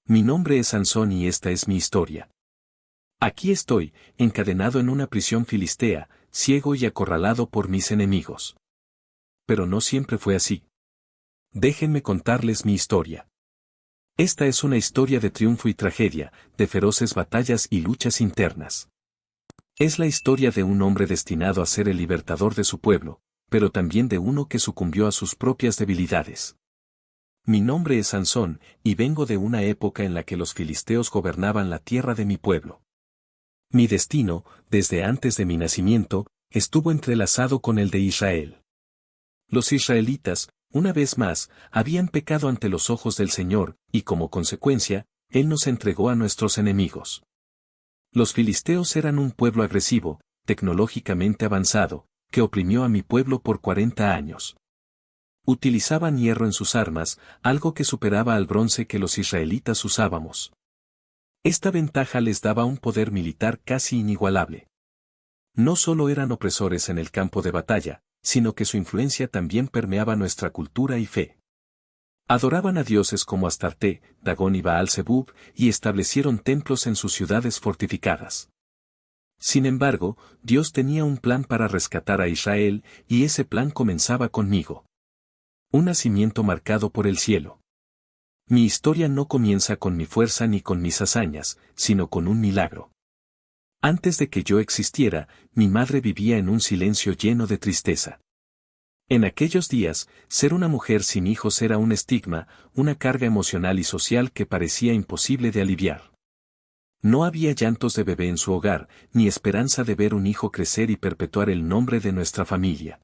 Mi nombre es Sansón y esta es mi historia. Aquí estoy, encadenado en una prisión filistea, ciego y acorralado por mis enemigos. Pero no siempre fue así. Déjenme contarles mi historia. Esta es una historia de triunfo y tragedia, de feroces batallas y luchas internas. Es la historia de un hombre destinado a ser el libertador de su pueblo, pero también de uno que sucumbió a sus propias debilidades. Mi nombre es Sansón, y vengo de una época en la que los filisteos gobernaban la tierra de mi pueblo. Mi destino, desde antes de mi nacimiento, estuvo entrelazado con el de Israel. Los israelitas, una vez más, habían pecado ante los ojos del Señor, y como consecuencia, Él nos entregó a nuestros enemigos. Los filisteos eran un pueblo agresivo, tecnológicamente avanzado, que oprimió a mi pueblo por 40 años. Utilizaban hierro en sus armas, algo que superaba al bronce que los israelitas usábamos. Esta ventaja les daba un poder militar casi inigualable. No solo eran opresores en el campo de batalla, sino que su influencia también permeaba nuestra cultura y fe. Adoraban a dioses como Astarte, Dagón y Baal-Zebub, y establecieron templos en sus ciudades fortificadas. Sin embargo, Dios tenía un plan para rescatar a Israel, y ese plan comenzaba conmigo. Un nacimiento marcado por el cielo. Mi historia no comienza con mi fuerza ni con mis hazañas, sino con un milagro. Antes de que yo existiera, mi madre vivía en un silencio lleno de tristeza. En aquellos días, ser una mujer sin hijos era un estigma, una carga emocional y social que parecía imposible de aliviar. No había llantos de bebé en su hogar, ni esperanza de ver un hijo crecer y perpetuar el nombre de nuestra familia.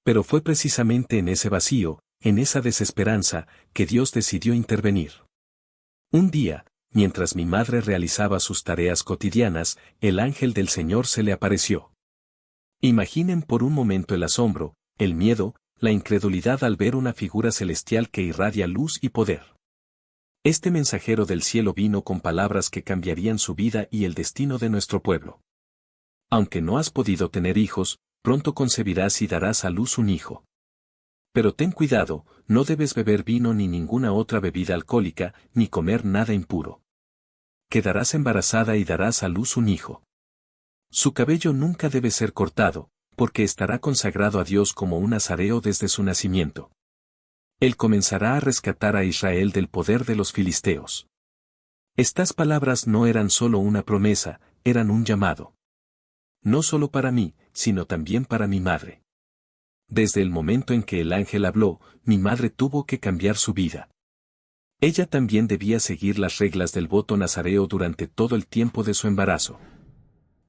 Pero fue precisamente en ese vacío, en esa desesperanza, que Dios decidió intervenir. Un día, mientras mi madre realizaba sus tareas cotidianas, el ángel del Señor se le apareció. Imaginen por un momento el asombro, el miedo, la incredulidad al ver una figura celestial que irradia luz y poder. Este mensajero del cielo vino con palabras que cambiarían su vida y el destino de nuestro pueblo. Aunque no has podido tener hijos, pronto concebirás y darás a luz un hijo. Pero ten cuidado, no debes beber vino ni ninguna otra bebida alcohólica, ni comer nada impuro. Quedarás embarazada y darás a luz un hijo. Su cabello nunca debe ser cortado, porque estará consagrado a Dios como un nazareo desde su nacimiento. Él comenzará a rescatar a Israel del poder de los filisteos. Estas palabras no eran solo una promesa, eran un llamado. No solo para mí, sino también para mi madre. Desde el momento en que el ángel habló, mi madre tuvo que cambiar su vida. Ella también debía seguir las reglas del voto nazareo durante todo el tiempo de su embarazo.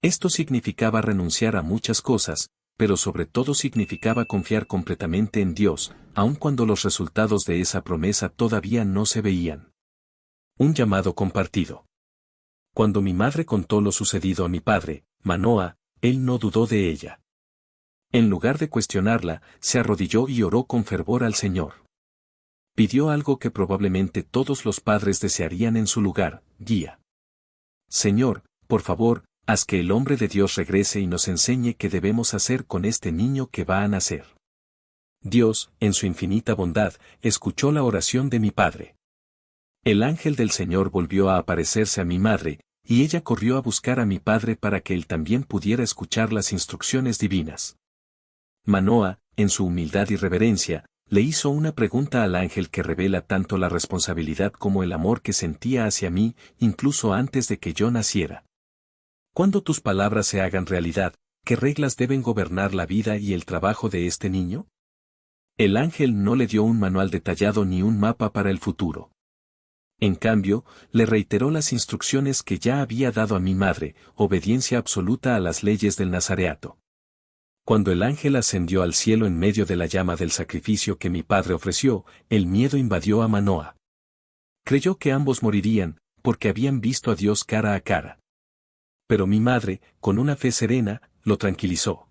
Esto significaba renunciar a muchas cosas, pero sobre todo significaba confiar completamente en Dios, aun cuando los resultados de esa promesa todavía no se veían. Un llamado compartido. Cuando mi madre contó lo sucedido a mi padre, Manoah, él no dudó de ella. En lugar de cuestionarla, se arrodilló y oró con fervor al Señor. Pidió algo que probablemente todos los padres desearían en su lugar: guía. Señor, por favor, haz que el hombre de Dios regrese y nos enseñe qué debemos hacer con este niño que va a nacer. Dios, en su infinita bondad, escuchó la oración de mi padre. El ángel del Señor volvió a aparecerse a mi madre, y ella corrió a buscar a mi padre para que él también pudiera escuchar las instrucciones divinas. Manoah, en su humildad y reverencia, le hizo una pregunta al ángel que revela tanto la responsabilidad como el amor que sentía hacia mí, incluso antes de que yo naciera. Cuando tus palabras se hagan realidad, ¿qué reglas deben gobernar la vida y el trabajo de este niño? El ángel no le dio un manual detallado ni un mapa para el futuro. En cambio, le reiteró las instrucciones que ya había dado a mi madre: obediencia absoluta a las leyes del nazareato. Cuando el ángel ascendió al cielo en medio de la llama del sacrificio que mi padre ofreció, el miedo invadió a Manoah. Creyó que ambos morirían, porque habían visto a Dios cara a cara. Pero mi madre, con una fe serena, lo tranquilizó.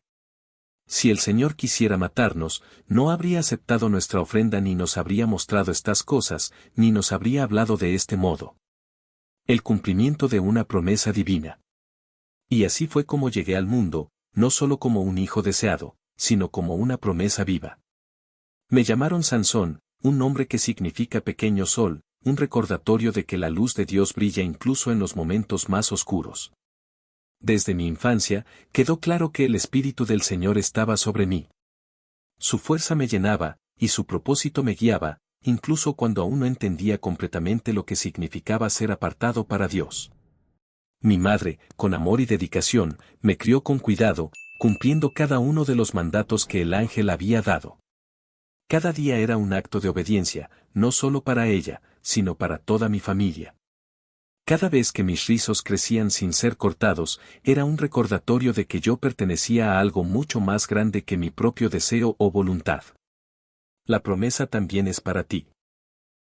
Si el Señor quisiera matarnos, no habría aceptado nuestra ofrenda ni nos habría mostrado estas cosas, ni nos habría hablado de este modo. El cumplimiento de una promesa divina. Y así fue como llegué al mundo, no solo como un hijo deseado, sino como una promesa viva. Me llamaron Sansón, un nombre que significa pequeño sol, un recordatorio de que la luz de Dios brilla incluso en los momentos más oscuros. Desde mi infancia, quedó claro que el Espíritu del Señor estaba sobre mí. Su fuerza me llenaba, y su propósito me guiaba, incluso cuando aún no entendía completamente lo que significaba ser apartado para Dios. Mi madre, con amor y dedicación, me crió con cuidado, cumpliendo cada uno de los mandatos que el ángel había dado. Cada día era un acto de obediencia, no solo para ella, sino para toda mi familia. Cada vez que mis rizos crecían sin ser cortados, era un recordatorio de que yo pertenecía a algo mucho más grande que mi propio deseo o voluntad. La promesa también es para ti.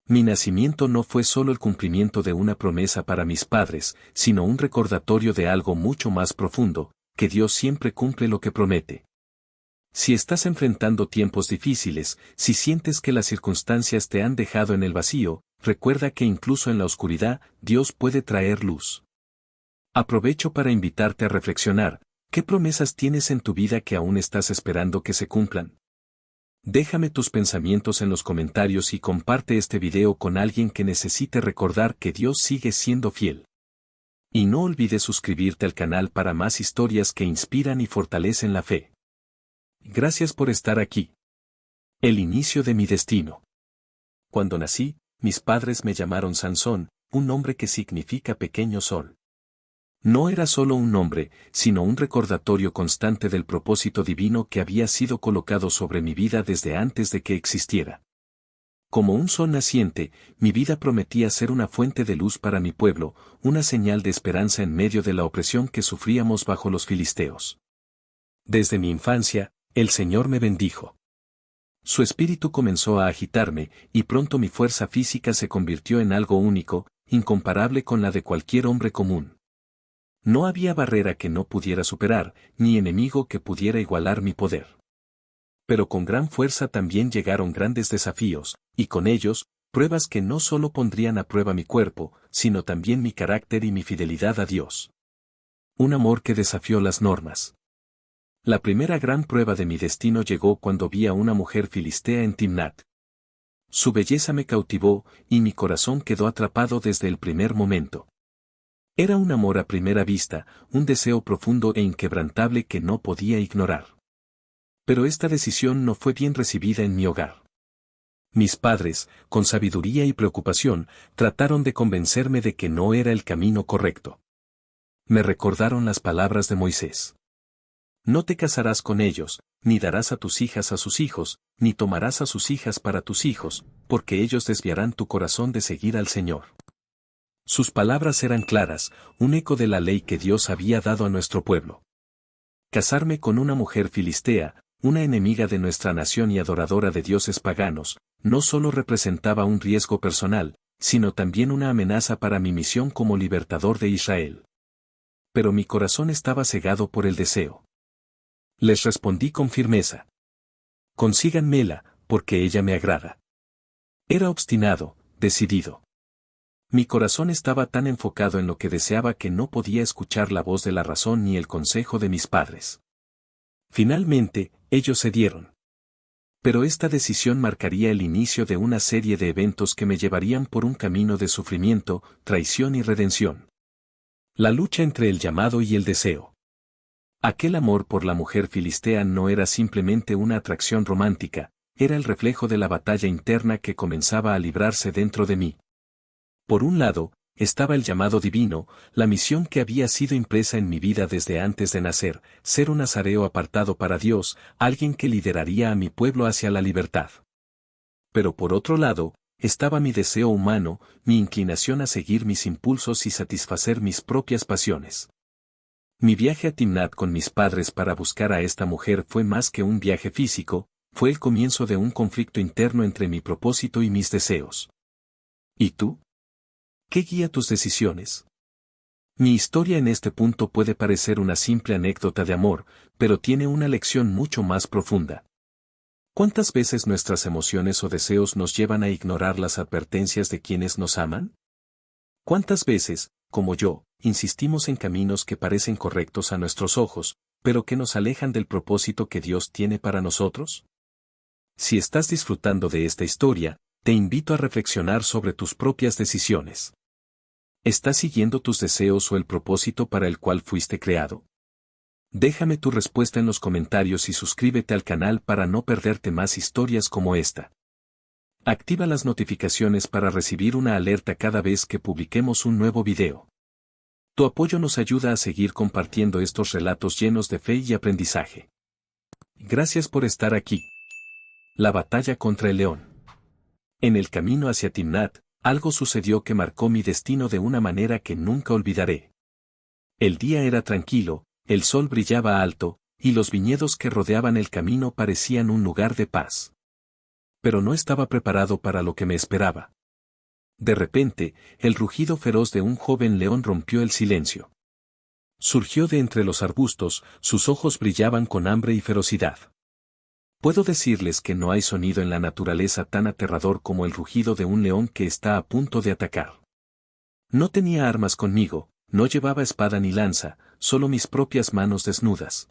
Mi nacimiento no fue solo el cumplimiento de una promesa para mis padres, sino un recordatorio de algo mucho más profundo, que Dios siempre cumple lo que promete. Si estás enfrentando tiempos difíciles, si sientes que las circunstancias te han dejado en el vacío, recuerda que incluso en la oscuridad, Dios puede traer luz. Aprovecho para invitarte a reflexionar, ¿qué promesas tienes en tu vida que aún estás esperando que se cumplan? Déjame tus pensamientos en los comentarios y comparte este video con alguien que necesite recordar que Dios sigue siendo fiel. Y no olvides suscribirte al canal para más historias que inspiran y fortalecen la fe. Gracias por estar aquí. El inicio de mi destino. Cuando nací, mis padres me llamaron Sansón, un nombre que significa pequeño sol. No era solo un nombre, sino un recordatorio constante del propósito divino que había sido colocado sobre mi vida desde antes de que existiera. Como un sol naciente, mi vida prometía ser una fuente de luz para mi pueblo, una señal de esperanza en medio de la opresión que sufríamos bajo los filisteos. Desde mi infancia, el Señor me bendijo. Su espíritu comenzó a agitarme, y pronto mi fuerza física se convirtió en algo único, incomparable con la de cualquier hombre común. No había barrera que no pudiera superar, ni enemigo que pudiera igualar mi poder. Pero con gran fuerza también llegaron grandes desafíos, y con ellos, pruebas que no solo pondrían a prueba mi cuerpo, sino también mi carácter y mi fidelidad a Dios. Un amor que desafió las normas. La primera gran prueba de mi destino llegó cuando vi a una mujer filistea en Timnat. Su belleza me cautivó, y mi corazón quedó atrapado desde el primer momento. Era un amor a primera vista, un deseo profundo e inquebrantable que no podía ignorar. Pero esta decisión no fue bien recibida en mi hogar. Mis padres, con sabiduría y preocupación, trataron de convencerme de que no era el camino correcto. Me recordaron las palabras de Moisés. No te casarás con ellos, ni darás a tus hijas a sus hijos, ni tomarás a sus hijas para tus hijos, porque ellos desviarán tu corazón de seguir al Señor. Sus palabras eran claras, un eco de la ley que Dios había dado a nuestro pueblo. Casarme con una mujer filistea, una enemiga de nuestra nación y adoradora de dioses paganos, no solo representaba un riesgo personal, sino también una amenaza para mi misión como libertador de Israel. Pero mi corazón estaba cegado por el deseo. Les respondí con firmeza. Consíganmela, porque ella me agrada. Era obstinado, decidido. Mi corazón estaba tan enfocado en lo que deseaba que no podía escuchar la voz de la razón ni el consejo de mis padres. Finalmente, ellos cedieron. Pero esta decisión marcaría el inicio de una serie de eventos que me llevarían por un camino de sufrimiento, traición y redención. La lucha entre el llamado y el deseo. Aquel amor por la mujer filistea no era simplemente una atracción romántica, era el reflejo de la batalla interna que comenzaba a librarse dentro de mí. Por un lado, estaba el llamado divino, la misión que había sido impresa en mi vida desde antes de nacer, ser un nazareo apartado para Dios, alguien que lideraría a mi pueblo hacia la libertad. Pero por otro lado, estaba mi deseo humano, mi inclinación a seguir mis impulsos y satisfacer mis propias pasiones. Mi viaje a Timnat con mis padres para buscar a esta mujer fue más que un viaje físico, fue el comienzo de un conflicto interno entre mi propósito y mis deseos. ¿Y tú? ¿Qué guía tus decisiones? Mi historia en este punto puede parecer una simple anécdota de amor, pero tiene una lección mucho más profunda. ¿Cuántas veces nuestras emociones o deseos nos llevan a ignorar las advertencias de quienes nos aman? ¿Cuántas veces, como yo, insistimos en caminos que parecen correctos a nuestros ojos, pero que nos alejan del propósito que Dios tiene para nosotros? Si estás disfrutando de esta historia, Te invito a reflexionar sobre tus propias decisiones. ¿Estás siguiendo tus deseos o el propósito para el cual fuiste creado? Déjame tu respuesta en los comentarios y suscríbete al canal para no perderte más historias como esta. Activa las notificaciones para recibir una alerta cada vez que publiquemos un nuevo video. Tu apoyo nos ayuda a seguir compartiendo estos relatos llenos de fe y aprendizaje. Gracias por estar aquí. La batalla contra el león. En el camino hacia Timnat, algo sucedió que marcó mi destino de una manera que nunca olvidaré. El día era tranquilo, el sol brillaba alto, y los viñedos que rodeaban el camino parecían un lugar de paz. Pero no estaba preparado para lo que me esperaba. De repente, el rugido feroz de un joven león rompió el silencio. Surgió de entre los arbustos, sus ojos brillaban con hambre y ferocidad. Puedo decirles que no hay sonido en la naturaleza tan aterrador como el rugido de un león que está a punto de atacar. No tenía armas conmigo, no llevaba espada ni lanza, solo mis propias manos desnudas.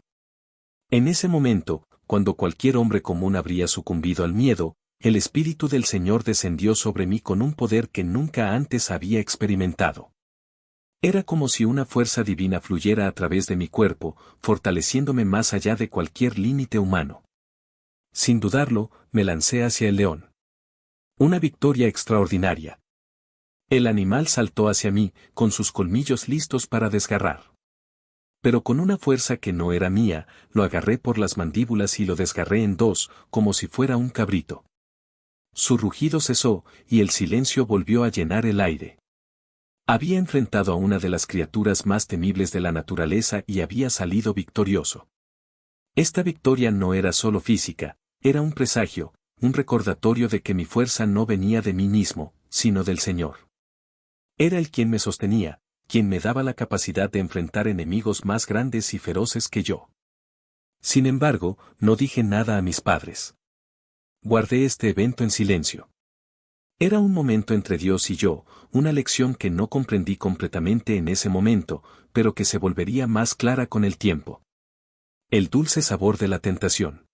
En ese momento, cuando cualquier hombre común habría sucumbido al miedo, el Espíritu del Señor descendió sobre mí con un poder que nunca antes había experimentado. Era como si una fuerza divina fluyera a través de mi cuerpo, fortaleciéndome más allá de cualquier límite humano. Sin dudarlo, me lancé hacia el león. Una victoria extraordinaria. El animal saltó hacia mí, con sus colmillos listos para desgarrar. Pero con una fuerza que no era mía, lo agarré por las mandíbulas y lo desgarré en dos, como si fuera un cabrito. Su rugido cesó, y el silencio volvió a llenar el aire. Había enfrentado a una de las criaturas más temibles de la naturaleza y había salido victorioso. Esta victoria no era solo física, era un presagio, un recordatorio de que mi fuerza no venía de mí mismo, sino del Señor. Era Él quien me sostenía, quien me daba la capacidad de enfrentar enemigos más grandes y feroces que yo. Sin embargo, no dije nada a mis padres. Guardé este evento en silencio. Era un momento entre Dios y yo, una lección que no comprendí completamente en ese momento, pero que se volvería más clara con el tiempo. El dulce sabor de la tentación.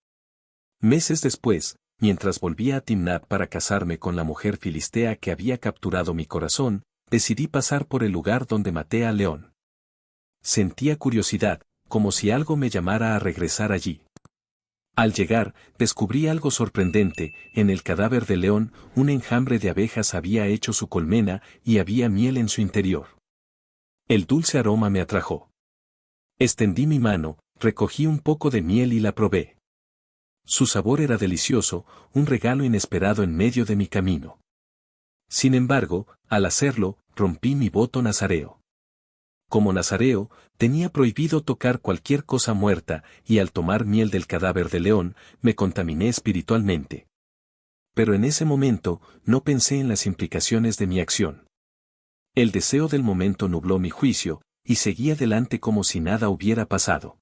Meses después, mientras volvía a Timnat para casarme con la mujer filistea que había capturado mi corazón, decidí pasar por el lugar donde maté al león. Sentía curiosidad, como si algo me llamara a regresar allí. Al llegar, descubrí algo sorprendente: en el cadáver del león, un enjambre de abejas había hecho su colmena y había miel en su interior. El dulce aroma me atrajo. Extendí mi mano, recogí un poco de miel y la probé. Su sabor era delicioso, un regalo inesperado en medio de mi camino. Sin embargo, al hacerlo, rompí mi voto nazareo. Como nazareo, tenía prohibido tocar cualquier cosa muerta, y al tomar miel del cadáver de león, me contaminé espiritualmente. Pero en ese momento, no pensé en las implicaciones de mi acción. El deseo del momento nubló mi juicio, y seguí adelante como si nada hubiera pasado.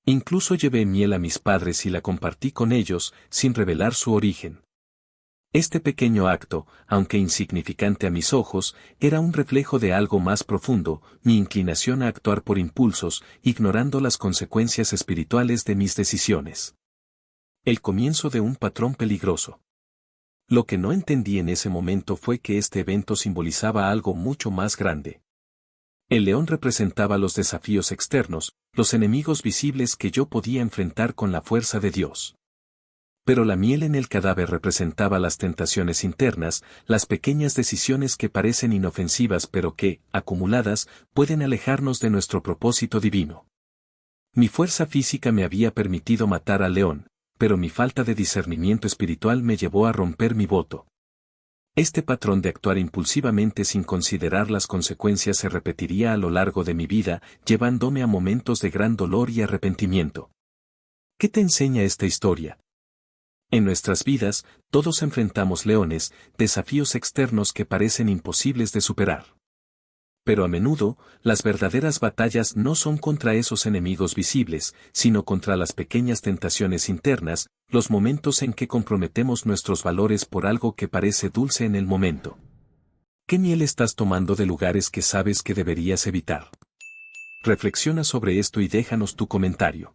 Incluso llevé miel a mis padres y la compartí con ellos, sin revelar su origen. Este pequeño acto, aunque insignificante a mis ojos, era un reflejo de algo más profundo: mi inclinación a actuar por impulsos, ignorando las consecuencias espirituales de mis decisiones. El comienzo de un patrón peligroso. Lo que no entendí en ese momento fue que este evento simbolizaba algo mucho más grande. El león representaba los desafíos externos, los enemigos visibles que yo podía enfrentar con la fuerza de Dios. Pero la miel en el cadáver representaba las tentaciones internas, las pequeñas decisiones que parecen inofensivas pero que, acumuladas, pueden alejarnos de nuestro propósito divino. Mi fuerza física me había permitido matar al león, pero mi falta de discernimiento espiritual me llevó a romper mi voto. Este patrón de actuar impulsivamente sin considerar las consecuencias se repetiría a lo largo de mi vida, llevándome a momentos de gran dolor y arrepentimiento. ¿Qué te enseña esta historia? En nuestras vidas, todos enfrentamos leones, desafíos externos que parecen imposibles de superar. Pero a menudo, las verdaderas batallas no son contra esos enemigos visibles, sino contra las pequeñas tentaciones internas, los momentos en que comprometemos nuestros valores por algo que parece dulce en el momento. ¿Qué miel estás tomando de lugares que sabes que deberías evitar? Reflexiona sobre esto y déjanos tu comentario.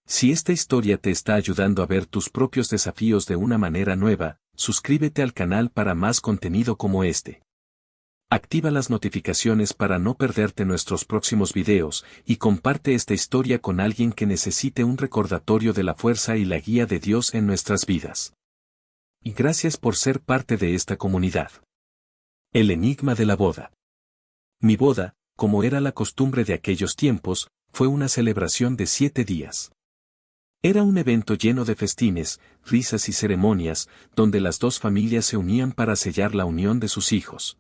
Si esta historia te está ayudando a ver tus propios desafíos de una manera nueva, suscríbete al canal para más contenido como este. Activa las notificaciones para no perderte nuestros próximos videos y comparte esta historia con alguien que necesite un recordatorio de la fuerza y la guía de Dios en nuestras vidas. Y gracias por ser parte de esta comunidad. El enigma de la boda. Mi boda, como era la costumbre de aquellos tiempos, fue una celebración de 7 días. Era un evento lleno de festines, risas y ceremonias, donde las dos familias se unían para sellar la unión de sus hijos.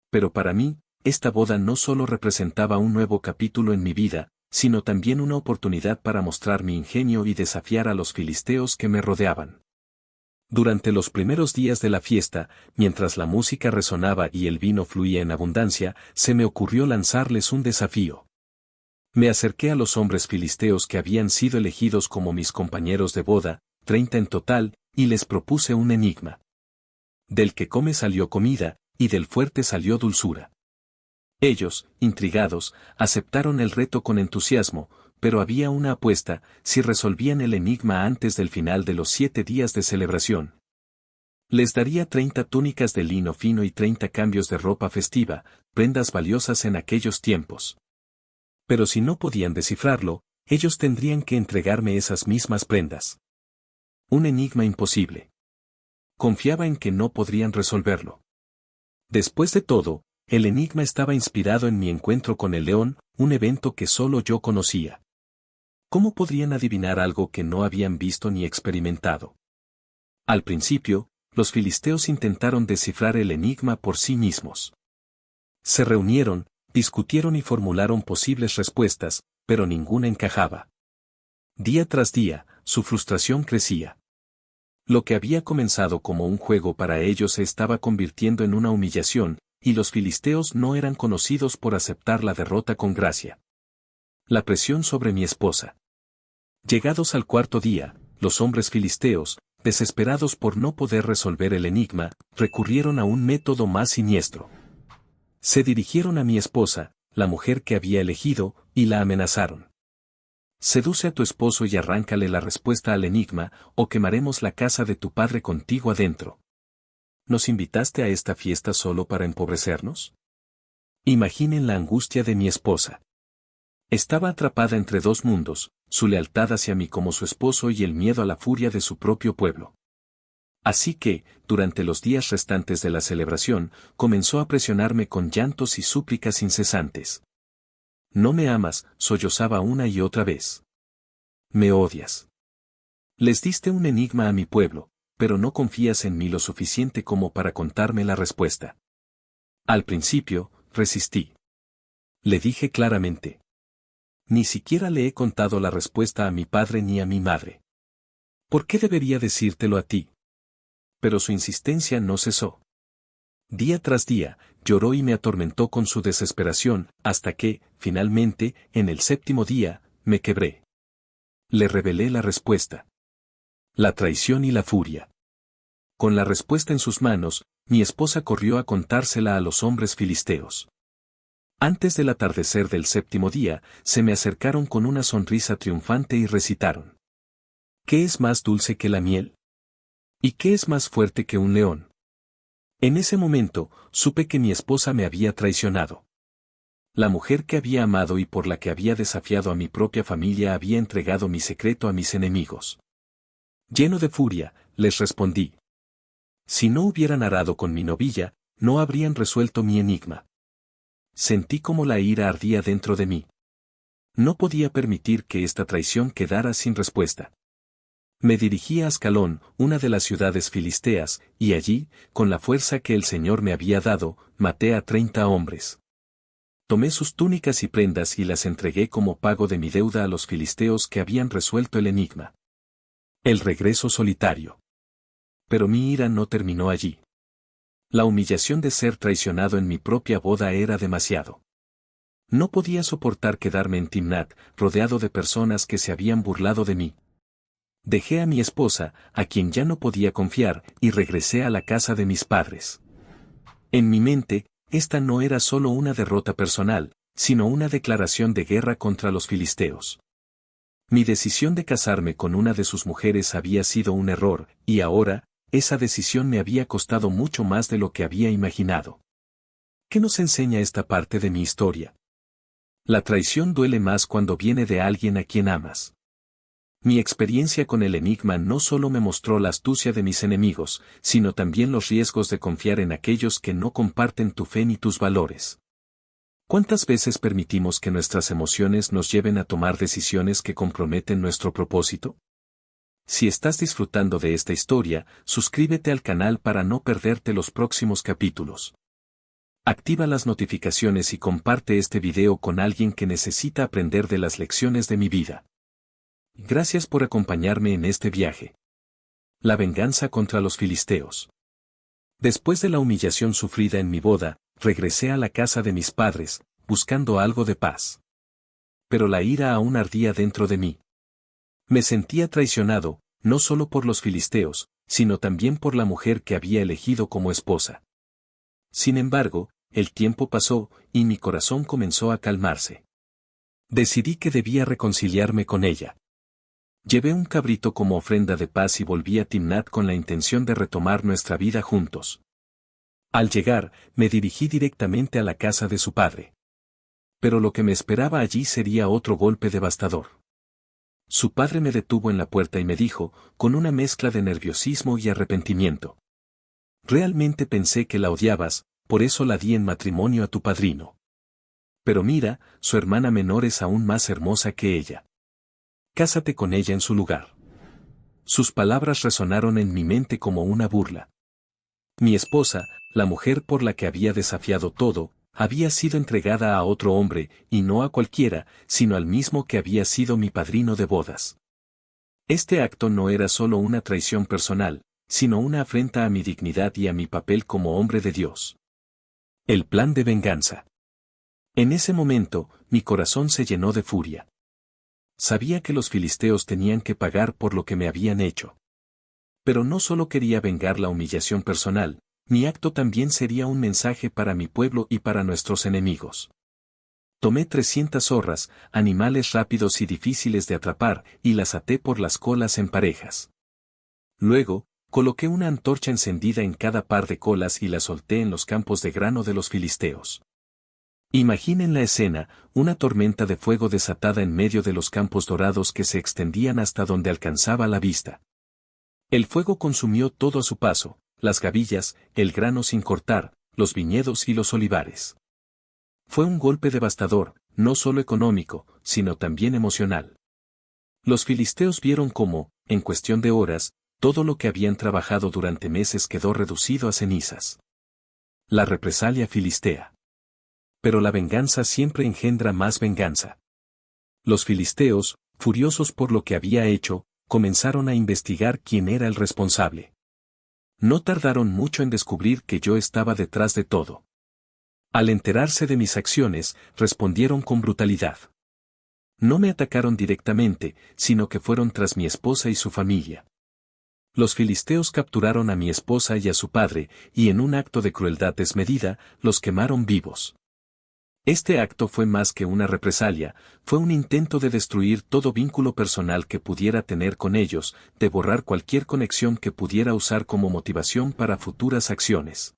Pero para mí, esta boda no solo representaba un nuevo capítulo en mi vida, sino también una oportunidad para mostrar mi ingenio y desafiar a los filisteos que me rodeaban. Durante los primeros días de la fiesta, mientras la música resonaba y el vino fluía en abundancia, se me ocurrió lanzarles un desafío. Me acerqué a los hombres filisteos que habían sido elegidos como mis compañeros de boda, 30 en total, y les propuse un enigma. Del que come salió comida, y del fuerte salió dulzura. Ellos, intrigados, aceptaron el reto con entusiasmo, pero había una apuesta: si resolvían el enigma antes del final de los 7 días de celebración. Les daría 30 túnicas de lino fino y 30 cambios de ropa festiva, prendas valiosas en aquellos tiempos. Pero si no podían descifrarlo, ellos tendrían que entregarme esas mismas prendas. Un enigma imposible. Confiaba en que no podrían resolverlo. Después de todo, el enigma estaba inspirado en mi encuentro con el león, un evento que solo yo conocía. ¿Cómo podrían adivinar algo que no habían visto ni experimentado? Al principio, los filisteos intentaron descifrar el enigma por sí mismos. Se reunieron, discutieron y formularon posibles respuestas, pero ninguna encajaba. Día tras día, su frustración crecía. Lo que había comenzado como un juego para ellos se estaba convirtiendo en una humillación, y los filisteos no eran conocidos por aceptar la derrota con gracia. La presión sobre mi esposa. Llegados al cuarto día, los hombres filisteos, desesperados por no poder resolver el enigma, recurrieron a un método más siniestro. Se dirigieron a mi esposa, la mujer que había elegido, y la amenazaron. Seduce a tu esposo y arráncale la respuesta al enigma, o quemaremos la casa de tu padre contigo adentro. ¿Nos invitaste a esta fiesta solo para empobrecernos? Imaginen la angustia de mi esposa. Estaba atrapada entre dos mundos, su lealtad hacia mí como su esposo y el miedo a la furia de su propio pueblo. Así que, durante los días restantes de la celebración, comenzó a presionarme con llantos y súplicas incesantes. No me amas, sollozaba una y otra vez. Me odias. Les diste un enigma a mi pueblo, pero no confías en mí lo suficiente como para contarme la respuesta. Al principio, resistí. Le dije claramente. Ni siquiera le he contado la respuesta a mi padre ni a mi madre. ¿Por qué debería decírtelo a ti? Pero su insistencia no cesó. Día tras día, lloró y me atormentó con su desesperación, hasta que, finalmente, en el 7º día, me quebré. Le revelé la respuesta. La traición y la furia. Con la respuesta en sus manos, mi esposa corrió a contársela a los hombres filisteos. Antes del atardecer del 7º día, se me acercaron con una sonrisa triunfante y recitaron. ¿Qué es más dulce que la miel? ¿Y qué es más fuerte que un león? En ese momento, supe que mi esposa me había traicionado. La mujer que había amado y por la que había desafiado a mi propia familia había entregado mi secreto a mis enemigos. Lleno de furia, les respondí. Si no hubieran arado con mi novilla, no habrían resuelto mi enigma. Sentí como la ira ardía dentro de mí. No podía permitir que esta traición quedara sin respuesta. Me dirigí a Ascalón, una de las ciudades filisteas, y allí, con la fuerza que el Señor me había dado, maté a 30 hombres. Tomé sus túnicas y prendas y las entregué como pago de mi deuda a los filisteos que habían resuelto el enigma. El regreso solitario. Pero mi ira no terminó allí. La humillación de ser traicionado en mi propia boda era demasiado. No podía soportar quedarme en Timnat, rodeado de personas que se habían burlado de mí. Dejé a mi esposa, a quien ya no podía confiar, y regresé a la casa de mis padres. En mi mente, esta no era solo una derrota personal, sino una declaración de guerra contra los filisteos. Mi decisión de casarme con una de sus mujeres había sido un error, y ahora, esa decisión me había costado mucho más de lo que había imaginado. ¿Qué nos enseña esta parte de mi historia? La traición duele más cuando viene de alguien a quien amas. Mi experiencia con el enigma no solo me mostró la astucia de mis enemigos, sino también los riesgos de confiar en aquellos que no comparten tu fe ni tus valores. ¿Cuántas veces permitimos que nuestras emociones nos lleven a tomar decisiones que comprometen nuestro propósito? Si estás disfrutando de esta historia, suscríbete al canal para no perderte los próximos capítulos. Activa las notificaciones y comparte este video con alguien que necesita aprender de las lecciones de mi vida. Gracias por acompañarme en este viaje. La venganza contra los filisteos. Después de la humillación sufrida en mi boda, regresé a la casa de mis padres, buscando algo de paz. Pero la ira aún ardía dentro de mí. Me sentía traicionado, no solo por los filisteos, sino también por la mujer que había elegido como esposa. Sin embargo, el tiempo pasó, y mi corazón comenzó a calmarse. Decidí que debía reconciliarme con ella. Llevé un cabrito como ofrenda de paz y volví a Timnat con la intención de retomar nuestra vida juntos. Al llegar, me dirigí directamente a la casa de su padre. Pero lo que me esperaba allí sería otro golpe devastador. Su padre me detuvo en la puerta y me dijo, con una mezcla de nerviosismo y arrepentimiento: realmente pensé que la odiabas, por eso la di en matrimonio a tu padrino. Pero mira, su hermana menor es aún más hermosa que ella. Cásate con ella en su lugar. Sus palabras resonaron en mi mente como una burla. Mi esposa, la mujer por la que había desafiado todo, había sido entregada a otro hombre, y no a cualquiera, sino al mismo que había sido mi padrino de bodas. Este acto no era solo una traición personal, sino una afrenta a mi dignidad y a mi papel como hombre de Dios. El plan de venganza. En ese momento, mi corazón se llenó de furia. Sabía que los filisteos tenían que pagar por lo que me habían hecho. Pero no solo quería vengar la humillación personal, mi acto también sería un mensaje para mi pueblo y para nuestros enemigos. Tomé 300 zorras, animales rápidos y difíciles de atrapar, y las até por las colas en parejas. Luego, coloqué una antorcha encendida en cada par de colas y la solté en los campos de grano de los filisteos. Imaginen la escena, una tormenta de fuego desatada en medio de los campos dorados que se extendían hasta donde alcanzaba la vista. El fuego consumió todo a su paso, las gavillas, el grano sin cortar, los viñedos y los olivares. Fue un golpe devastador, no solo económico, sino también emocional. Los filisteos vieron cómo, en cuestión de horas, todo lo que habían trabajado durante meses quedó reducido a cenizas. La represalia filistea. Pero la venganza siempre engendra más venganza. Los filisteos, furiosos por lo que había hecho, comenzaron a investigar quién era el responsable. No tardaron mucho en descubrir que yo estaba detrás de todo. Al enterarse de mis acciones, respondieron con brutalidad. No me atacaron directamente, sino que fueron tras mi esposa y su familia. Los filisteos capturaron a mi esposa y a su padre, y en un acto de crueldad desmedida, los quemaron vivos. Este acto fue más que una represalia, fue un intento de destruir todo vínculo personal que pudiera tener con ellos, de borrar cualquier conexión que pudiera usar como motivación para futuras acciones.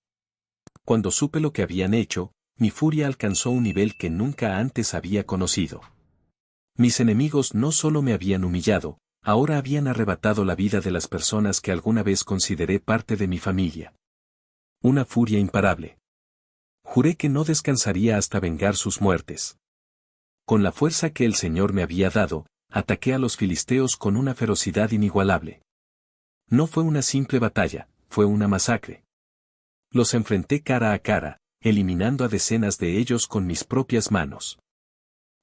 Cuando supe lo que habían hecho, mi furia alcanzó un nivel que nunca antes había conocido. Mis enemigos no solo me habían humillado, ahora habían arrebatado la vida de las personas que alguna vez consideré parte de mi familia. Una furia imparable. Juré que no descansaría hasta vengar sus muertes. Con la fuerza que el Señor me había dado, ataqué a los filisteos con una ferocidad inigualable. No fue una simple batalla, fue una masacre. Los enfrenté cara a cara, eliminando a decenas de ellos con mis propias manos.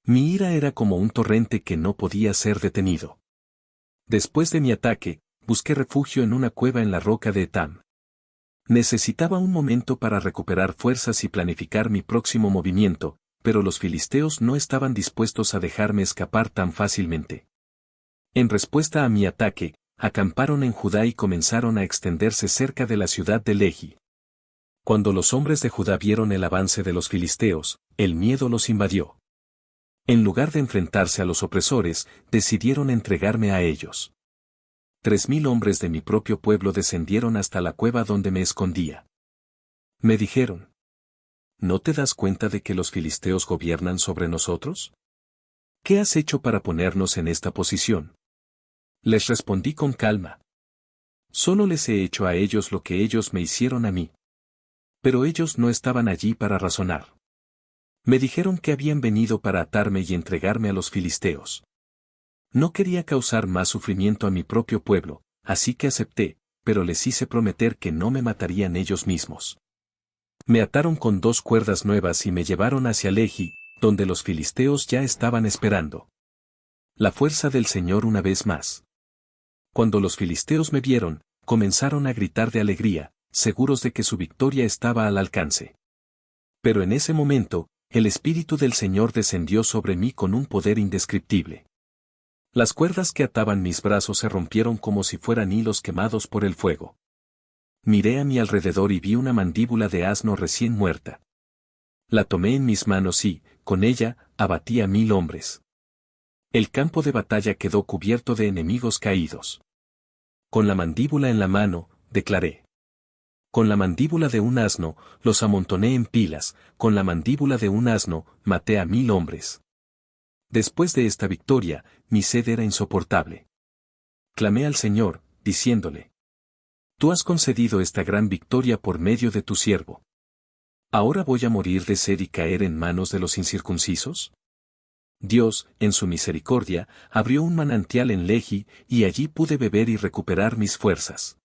Mi ira era como un torrente que no podía ser detenido. Después de mi ataque, busqué refugio en una cueva en la roca de Etam. Necesitaba un momento para recuperar fuerzas y planificar mi próximo movimiento, pero los filisteos no estaban dispuestos a dejarme escapar tan fácilmente. En respuesta a mi ataque, acamparon en Judá y comenzaron a extenderse cerca de la ciudad de Lehi. Cuando los hombres de Judá vieron el avance de los filisteos, el miedo los invadió. En lugar de enfrentarse a los opresores, decidieron entregarme a ellos. 3.000 hombres de mi propio pueblo descendieron hasta la cueva donde me escondía. Me dijeron: ¿no te das cuenta de que los filisteos gobiernan sobre nosotros? ¿Qué has hecho para ponernos en esta posición? Les respondí con calma: solo les he hecho a ellos lo que ellos me hicieron a mí. Pero ellos no estaban allí para razonar. Me dijeron que habían venido para atarme y entregarme a los filisteos. No quería causar más sufrimiento a mi propio pueblo, así que acepté, pero les hice prometer que no me matarían ellos mismos. Me ataron con 2 cuerdas nuevas y me llevaron hacia Lehi, donde los filisteos ya estaban esperando. La fuerza del Señor una vez más. Cuando los filisteos me vieron, comenzaron a gritar de alegría, seguros de que su victoria estaba al alcance. Pero en ese momento, el Espíritu del Señor descendió sobre mí con un poder indescriptible. Las cuerdas que ataban mis brazos se rompieron como si fueran hilos quemados por el fuego. Miré a mi alrededor y vi una mandíbula de asno recién muerta. La tomé en mis manos y, con ella, abatí a 1.000 hombres. El campo de batalla quedó cubierto de enemigos caídos. Con la mandíbula en la mano, declaré. Con la mandíbula de un asno, los amontoné en pilas, con la mandíbula de un asno, maté a 1.000 hombres. Después de esta victoria, mi sed era insoportable. Clamé al Señor, diciéndole: tú has concedido esta gran victoria por medio de tu siervo. ¿Ahora voy a morir de sed y caer en manos de los incircuncisos? Dios, en su misericordia, abrió un manantial en Lehi, y allí pude beber y recuperar mis fuerzas.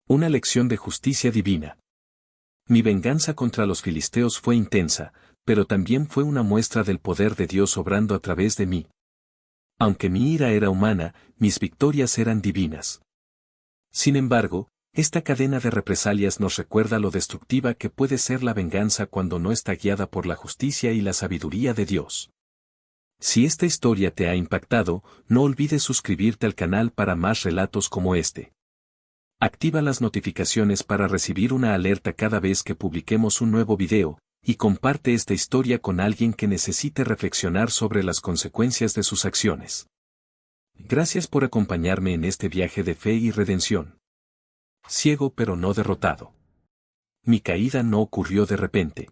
Una lección de justicia divina. Mi venganza contra los filisteos fue intensa, pero también fue una muestra del poder de Dios obrando a través de mí. Aunque mi ira era humana, mis victorias eran divinas. Sin embargo, esta cadena de represalias nos recuerda lo destructiva que puede ser la venganza cuando no está guiada por la justicia y la sabiduría de Dios. Si esta historia te ha impactado, no olvides suscribirte al canal para más relatos como este. Activa las notificaciones para recibir una alerta cada vez que publiquemos un nuevo video, y comparte esta historia con alguien que necesite reflexionar sobre las consecuencias de sus acciones. Gracias por acompañarme en este viaje de fe y redención. Ciego pero no derrotado. Mi caída no ocurrió de repente.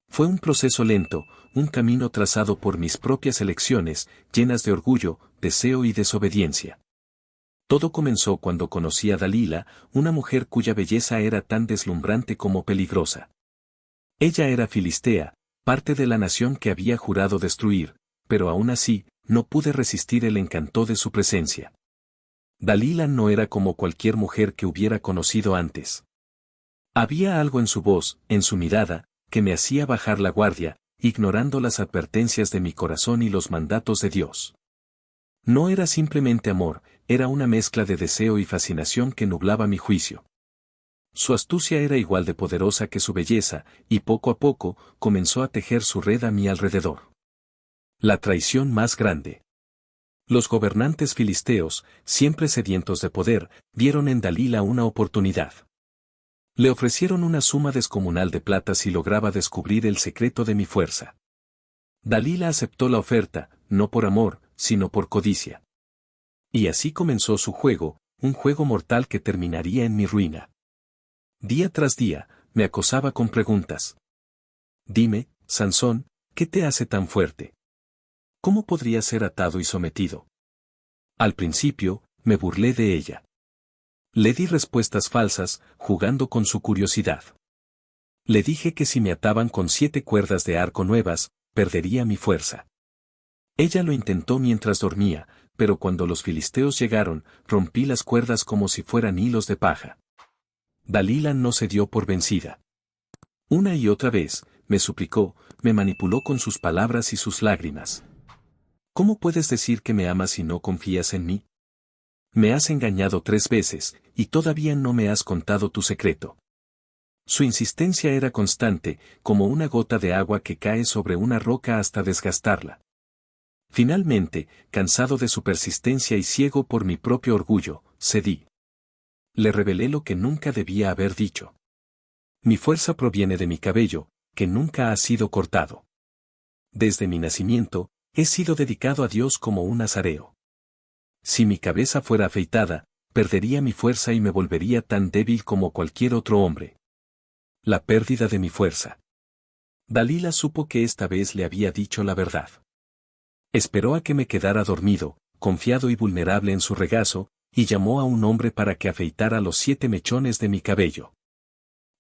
Fue un proceso lento, un camino trazado por mis propias elecciones, llenas de orgullo, deseo y desobediencia. Todo comenzó cuando conocí a Dalila, una mujer cuya belleza era tan deslumbrante como peligrosa. Ella era filistea, parte de la nación que había jurado destruir, pero aún así, no pude resistir el encanto de su presencia. Dalila no era como cualquier mujer que hubiera conocido antes. Había algo en su voz, en su mirada, que me hacía bajar la guardia, ignorando las advertencias de mi corazón y los mandatos de Dios. No era simplemente amor, era una mezcla de deseo y fascinación que nublaba mi juicio. Su astucia era igual de poderosa que su belleza, y poco a poco, comenzó a tejer su red a mi alrededor. La traición más grande. Los gobernantes filisteos, siempre sedientos de poder, vieron en Dalila una oportunidad. Le ofrecieron una suma descomunal de plata si lograba descubrir el secreto de mi fuerza. Dalila aceptó la oferta, no por amor, sino por codicia. Y así comenzó su juego, un juego mortal que terminaría en mi ruina. Día tras día, me acosaba con preguntas. Dime, Sansón, ¿qué te hace tan fuerte? ¿Cómo podría ser atado y sometido? Al principio, me burlé de ella. Le di respuestas falsas, jugando con su curiosidad. Le dije que si me ataban con 7 cuerdas de arco nuevas, perdería mi fuerza. Ella lo intentó mientras dormía, pero cuando los filisteos llegaron, rompí las cuerdas como si fueran hilos de paja. Dalila no se dio por vencida. Una y otra vez, me suplicó, me manipuló con sus palabras y sus lágrimas. ¿Cómo puedes decir que me amas si no confías en mí? Me has engañado 3 veces, y todavía no me has contado tu secreto. Su insistencia era constante, como una gota de agua que cae sobre una roca hasta desgastarla. Finalmente, cansado de su persistencia y ciego por mi propio orgullo, cedí. Le revelé lo que nunca debía haber dicho. Mi fuerza proviene de mi cabello, que nunca ha sido cortado. Desde mi nacimiento, he sido dedicado a Dios como un nazareo. Si mi cabeza fuera afeitada, perdería mi fuerza y me volvería tan débil como cualquier otro hombre. La pérdida de mi fuerza. Dalila supo que esta vez le había dicho la verdad. Esperó a que me quedara dormido, confiado y vulnerable en su regazo, y llamó a un hombre para que afeitara los 7 mechones de mi cabello.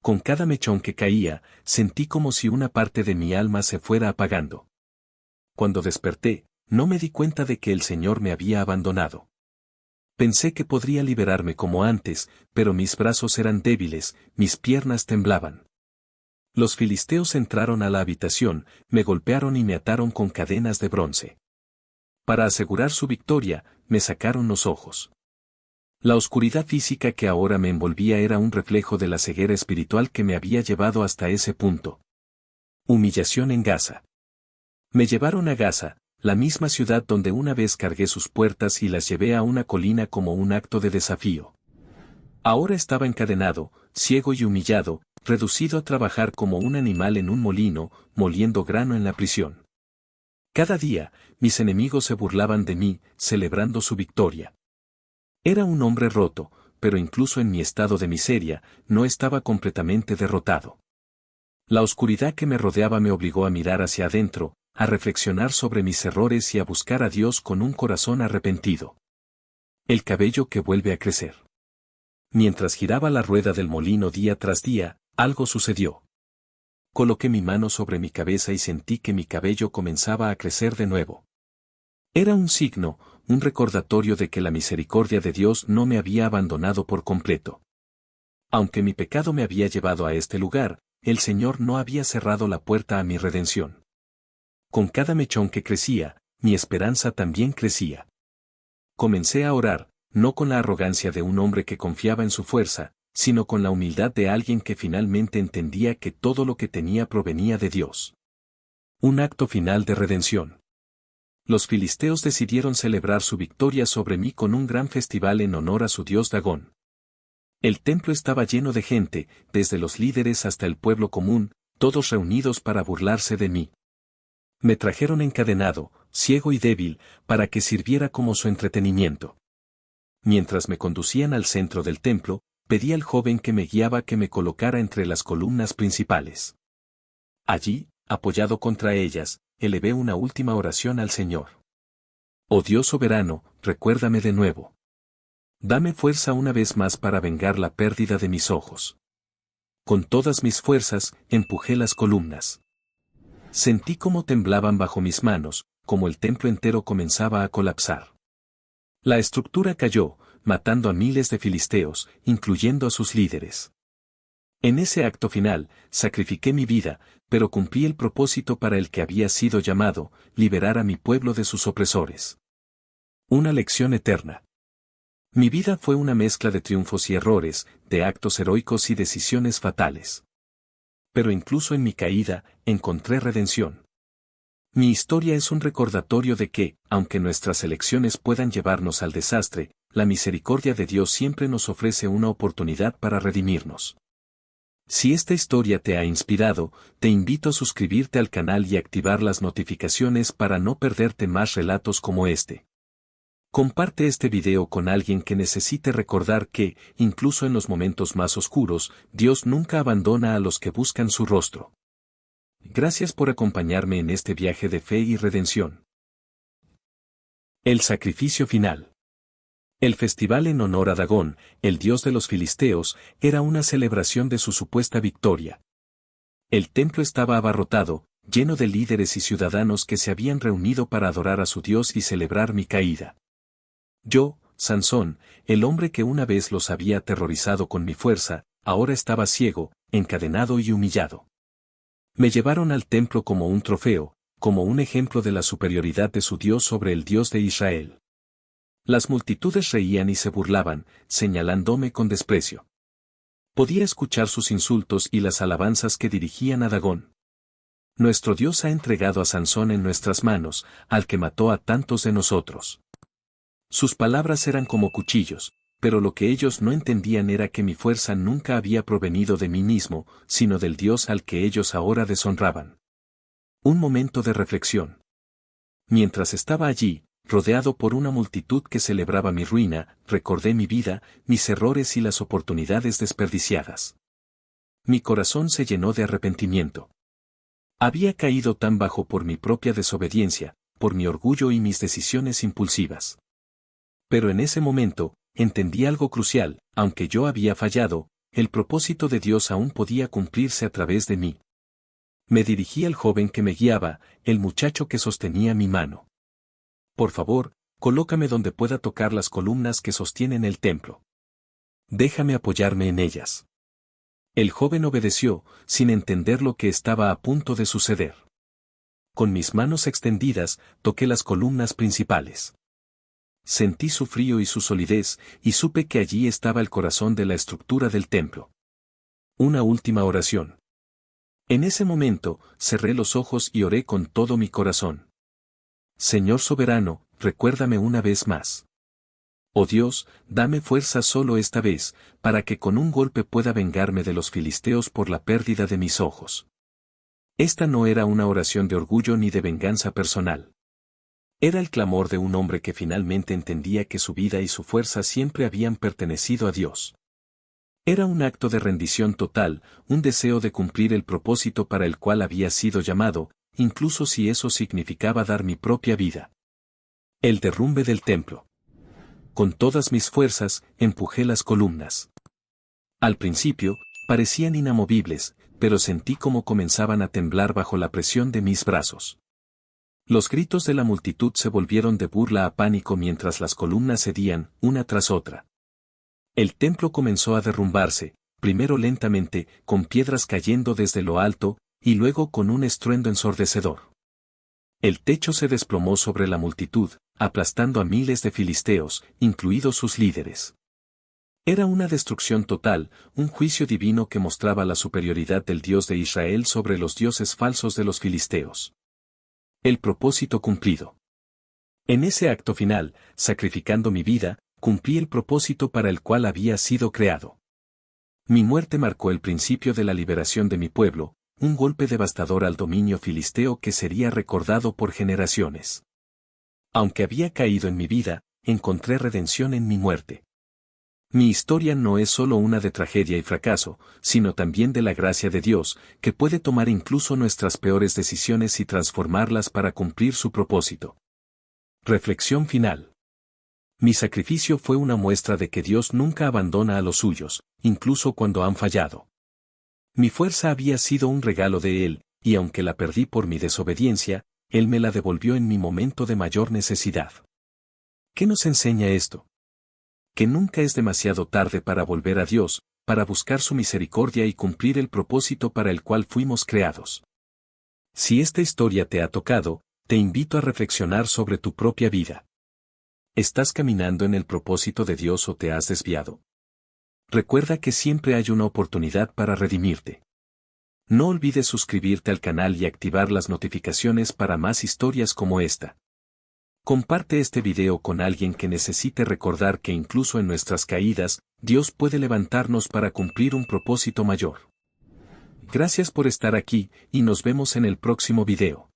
Con cada mechón que caía, sentí como si una parte de mi alma se fuera apagando. Cuando desperté, no me di cuenta de que el Señor me había abandonado. Pensé que podría liberarme como antes, pero mis brazos eran débiles, mis piernas temblaban. Los filisteos entraron a la habitación, me golpearon y me ataron con cadenas de bronce. Para asegurar su victoria, me sacaron los ojos. La oscuridad física que ahora me envolvía era un reflejo de la ceguera espiritual que me había llevado hasta ese punto. Humillación en Gaza. Me llevaron a Gaza, la misma ciudad donde una vez cargué sus puertas y las llevé a una colina como un acto de desafío. Ahora estaba encadenado, ciego y humillado, reducido a trabajar como un animal en un molino, moliendo grano en la prisión. Cada día, mis enemigos se burlaban de mí, celebrando su victoria. Era un hombre roto, pero incluso en mi estado de miseria, no estaba completamente derrotado. La oscuridad que me rodeaba me obligó a mirar hacia adentro, a reflexionar sobre mis errores y a buscar a Dios con un corazón arrepentido. El cabello que vuelve a crecer. Mientras giraba la rueda del molino día tras día, algo sucedió. Coloqué mi mano sobre mi cabeza y sentí que mi cabello comenzaba a crecer de nuevo. Era un signo, un recordatorio de que la misericordia de Dios no me había abandonado por completo. Aunque mi pecado me había llevado a este lugar, el Señor no había cerrado la puerta a mi redención. Con cada mechón que crecía, mi esperanza también crecía. Comencé a orar, no con la arrogancia de un hombre que confiaba en su fuerza, sino con la humildad de alguien que finalmente entendía que todo lo que tenía provenía de Dios. Un acto final de redención. Los filisteos decidieron celebrar su victoria sobre mí con un gran festival en honor a su dios Dagón. El templo estaba lleno de gente, desde los líderes hasta el pueblo común, todos reunidos para burlarse de mí. Me trajeron encadenado, ciego y débil, para que sirviera como su entretenimiento. Mientras me conducían al centro del templo, pedí al joven que me guiaba que me colocara entre las columnas principales. Allí, apoyado contra ellas, elevé una última oración al Señor. Oh Dios soberano, recuérdame de nuevo. Dame fuerza una vez más para vengar la pérdida de mis ojos. Con todas mis fuerzas, empujé las columnas. Sentí cómo temblaban bajo mis manos, como el templo entero comenzaba a colapsar. La estructura cayó, matando a miles de filisteos, incluyendo a sus líderes. En ese acto final, sacrifiqué mi vida, pero cumplí el propósito para el que había sido llamado, liberar a mi pueblo de sus opresores. Una lección eterna. Mi vida fue una mezcla de triunfos y errores, de actos heroicos y decisiones fatales. Pero incluso en mi caída, encontré redención. Mi historia es un recordatorio de que, aunque nuestras elecciones puedan llevarnos al desastre, la misericordia de Dios siempre nos ofrece una oportunidad para redimirnos. Si esta historia te ha inspirado, te invito a suscribirte al canal y activar las notificaciones para no perderte más relatos como este. Comparte este video con alguien que necesite recordar que, incluso en los momentos más oscuros, Dios nunca abandona a los que buscan su rostro. Gracias por acompañarme en este viaje de fe y redención. El sacrificio final. El festival en honor a Dagón, el dios de los filisteos, era una celebración de su supuesta victoria. El templo estaba abarrotado, lleno de líderes y ciudadanos que se habían reunido para adorar a su dios y celebrar mi caída. Yo, Sansón, el hombre que una vez los había aterrorizado con mi fuerza, ahora estaba ciego, encadenado y humillado. Me llevaron al templo como un trofeo, como un ejemplo de la superioridad de su Dios sobre el Dios de Israel. Las multitudes reían y se burlaban, señalándome con desprecio. Podía escuchar sus insultos y las alabanzas que dirigían a Dagón. Nuestro Dios ha entregado a Sansón en nuestras manos, al que mató a tantos de nosotros. Sus palabras eran como cuchillos, pero lo que ellos no entendían era que mi fuerza nunca había provenido de mí mismo, sino del Dios al que ellos ahora deshonraban. Un momento de reflexión. Mientras estaba allí, rodeado por una multitud que celebraba mi ruina, recordé mi vida, mis errores y las oportunidades desperdiciadas. Mi corazón se llenó de arrepentimiento. Había caído tan bajo por mi propia desobediencia, por mi orgullo y mis decisiones impulsivas. Pero en ese momento, entendí algo crucial: aunque yo había fallado, el propósito de Dios aún podía cumplirse a través de mí. Me dirigí al joven que me guiaba, el muchacho que sostenía mi mano. Por favor, colócame donde pueda tocar las columnas que sostienen el templo. Déjame apoyarme en ellas. El joven obedeció, sin entender lo que estaba a punto de suceder. Con mis manos extendidas, toqué las columnas principales. Sentí su frío y su solidez, y supe que allí estaba el corazón de la estructura del templo. Una última oración. En ese momento, cerré los ojos y oré con todo mi corazón. Señor soberano, recuérdame una vez más. Oh Dios, dame fuerza solo esta vez, para que con un golpe pueda vengarme de los filisteos por la pérdida de mis ojos. Esta no era una oración de orgullo ni de venganza personal. Era el clamor de un hombre que finalmente entendía que su vida y su fuerza siempre habían pertenecido a Dios. Era un acto de rendición total, un deseo de cumplir el propósito para el cual había sido llamado, incluso si eso significaba dar mi propia vida. El derrumbe del templo. Con todas mis fuerzas, empujé las columnas. Al principio, parecían inamovibles, pero sentí cómo comenzaban a temblar bajo la presión de mis brazos. Los gritos de la multitud se volvieron de burla a pánico mientras las columnas cedían, una tras otra. El templo comenzó a derrumbarse, primero lentamente, con piedras cayendo desde lo alto, y luego con un estruendo ensordecedor. El techo se desplomó sobre la multitud, aplastando a miles de filisteos, incluidos sus líderes. Era una destrucción total, un juicio divino que mostraba la superioridad del Dios de Israel sobre los dioses falsos de los filisteos. El propósito cumplido. En ese acto final, sacrificando mi vida, cumplí el propósito para el cual había sido creado. Mi muerte marcó el principio de la liberación de mi pueblo, un golpe devastador al dominio filisteo que sería recordado por generaciones. Aunque había caído en mi vida, encontré redención en mi muerte. Mi historia no es solo una de tragedia y fracaso, sino también de la gracia de Dios, que puede tomar incluso nuestras peores decisiones y transformarlas para cumplir su propósito. Reflexión final. Mi sacrificio fue una muestra de que Dios nunca abandona a los suyos, incluso cuando han fallado. Mi fuerza había sido un regalo de Él, y aunque la perdí por mi desobediencia, Él me la devolvió en mi momento de mayor necesidad. ¿Qué nos enseña esto? Que nunca es demasiado tarde para volver a Dios, para buscar su misericordia y cumplir el propósito para el cual fuimos creados. Si esta historia te ha tocado, te invito a reflexionar sobre tu propia vida. ¿Estás caminando en el propósito de Dios o te has desviado? Recuerda que siempre hay una oportunidad para redimirte. No olvides suscribirte al canal y activar las notificaciones para más historias como esta. Comparte este video con alguien que necesite recordar que incluso en nuestras caídas, Dios puede levantarnos para cumplir un propósito mayor. Gracias por estar aquí, y nos vemos en el próximo video.